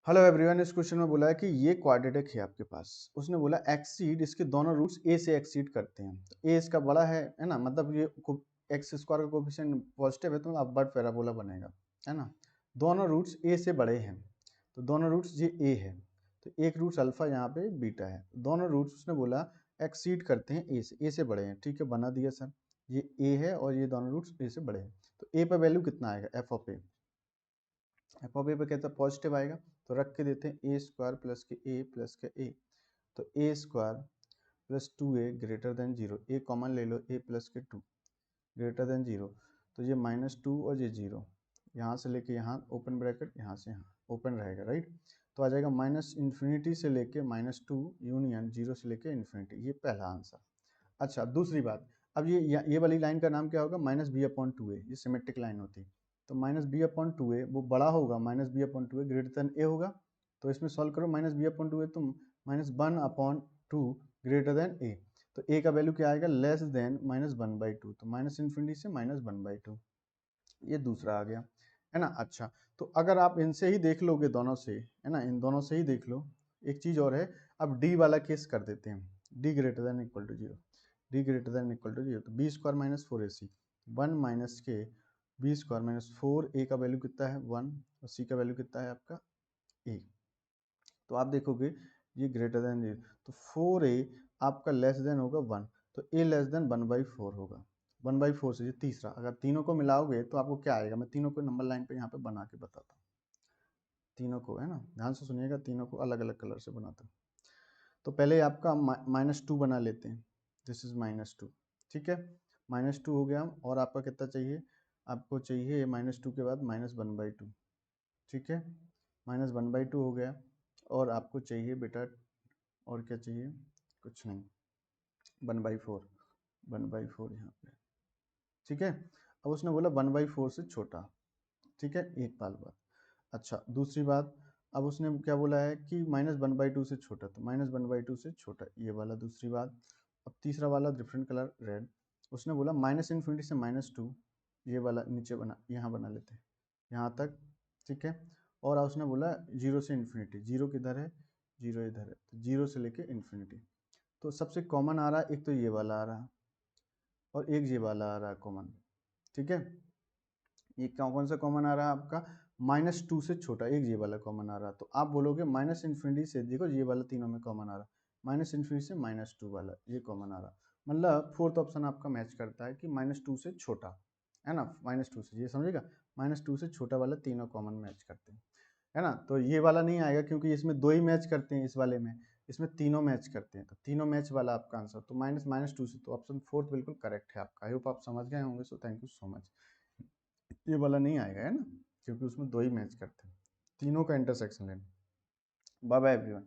Hello everyone. इस question में बोला है कि ये क्वाड्रेटिक है आपके पास। उसने बोला एक्सीड, इसके दोनों रूट्स ए से एक्सीड करते हैं। तो ए इसका बड़ा है ना, मतलब ये एक्स स्क्वायर का कोफिशिएंट पॉजिटिव है तो अपवर्ड पैराबोला बनेगा, है ना। दोनों रूट्स ए से बड़े हैं, तो दोनों रूट्स ये ए है, तो एक रूट्स अल्फा यहाँ पे बीटा है। दोनों रूट्स उसने बोला एक्सीड करते हैं ए से बड़े हैं। ठीक है, बना दिया सर। ये ए है और ये दोनों रूट्स ए से बड़े हैं, तो ए पर वैल्यू कितना आएगा, F of A. F of A पे कहता है पॉजिटिव आएगा, तो रख के देते हैं ए स्क्वायर प्लस के ए प्लस के ए। तो A square plus 2a greater than zero, A common ले लो, ए प्लस के 2 ग्रेटर देन जीरो। तो ये -2 और ये जीरो, यहाँ से लेके यहाँ ओपन ब्रैकेट, यहाँ से यहाँ ओपन रहेगा, राइट। तो आ जाएगा -इन्फिनिटी से लेके -2 यूनियन जीरो से लेके इन्फिनिटी। ये पहला आंसर। अच्छा, दूसरी बात, अब ये वाली लाइन का नाम क्या होगा, -b/2a। ये सिमेट्रिक लाइन होती है। तो -b/2a वो बड़ा होगा, -b/2a ग्रेटर देन ए होगा। तो इसमें सॉल्व करो, -b/2a तो -1/2 ग्रेटर देन ए। तो ए का वैल्यू क्या आएगा, लेस देन -1/2। तो -इन्फिनिटी से -1/2, ये दूसरा आ गया, है ना। अच्छा, तो अगर आप इनसे ही देख लोगे, दोनों से, है ना, इन दोनों से ही देख लो। एक चीज़ और है, अब डी वाला केस कर देते हैं, D greater than equal to zero. D greater than equal to zero, तो B square minus 4ac, 1 minus के बी स्क्वायर माइनस 4, ए का वैल्यू कितना है 1 और सी का वैल्यू कितना है आपका ए। तो आप देखोगे ये ग्रेटर देन जीरो, तो 4a आपका लेस देन होगा 1, तो a लेस देन 1/4 होगा। 1/4 से ये तीसरा, अगर तीनों को मिलाओगे तो आपको क्या आएगा, मैं तीनों को नंबर लाइन पे यहाँ पे बना के बताता हूँ। तीनों को, है ना, ध्यान से सुनिएगा, तीनों को अलग अलग कलर से बनाता हूँ। तो पहले आपका -2 बना लेते हैं, दिस इज -2। ठीक है, -2 हो गया। और आपका कितना चाहिए, आपको चाहिए -2 के बाद -1/2। ठीक है, -1/2 हो गया। और आपको चाहिए बेटा, और क्या चाहिए, कुछ नहीं, 1/4, 1/4 यहाँ पे। ठीक है, अब उसने बोला 1/4 से छोटा। ठीक है, एक बात। अच्छा, दूसरी बात, अब उसने क्या बोला है कि -1/2 से छोटा, तो -1/2 से छोटा, ये वाला दूसरी बात। अब तीसरा वाला डिफरेंट कलर रेड, उसने बोला -इन्फिनिटी से -2, ये वाला नीचे बना, यहाँ बना लेते हैं, यहाँ तक। ठीक है, और उसने बोला जीरो से इन्फिनिटी, जीरो किधर है, जीरो इधर है, तो जीरो से लेके इन्फिनिटी। तो सबसे कॉमन आ रहा है, एक तो ये वाला आ रहा है और एक ये वाला आ रहा है कॉमन। ठीक है, ये कौन सा कॉमन आ रहा है आपका, -2 से छोटा, एक ये वाला कॉमन आ रहा है। तो आप बोलोगे -इन्फिनिटी से, देखो ये वाला तीनों में कॉमन आ रहा है, -इन्फिनिटी से -2 वाला ये कॉमन आ रहा है। मतलब फोर्थ ऑप्शन आपका मैच करता है कि -2 से छोटा, है ना, -2 से, ये समझेगा, -2 से छोटा वाला तीनों कॉमन मैच करते हैं, है ना। तो ये वाला नहीं आएगा क्योंकि इसमें दो ही मैच करते हैं, इस वाले में, इसमें तीनों मैच करते हैं, तो तीनों मैच वाला आपका आंसर, तो -2 से, तो ऑप्शन फोर्थ बिल्कुल करेक्ट है आपका। आई होप आप समझ गए होंगे, so thank you so much. ये वाला नहीं आएगा, है ना, क्योंकि उसमें दो ही मैच करते हैं, तीनों का इंटरसेक्शन लेना। Bye bye everyone.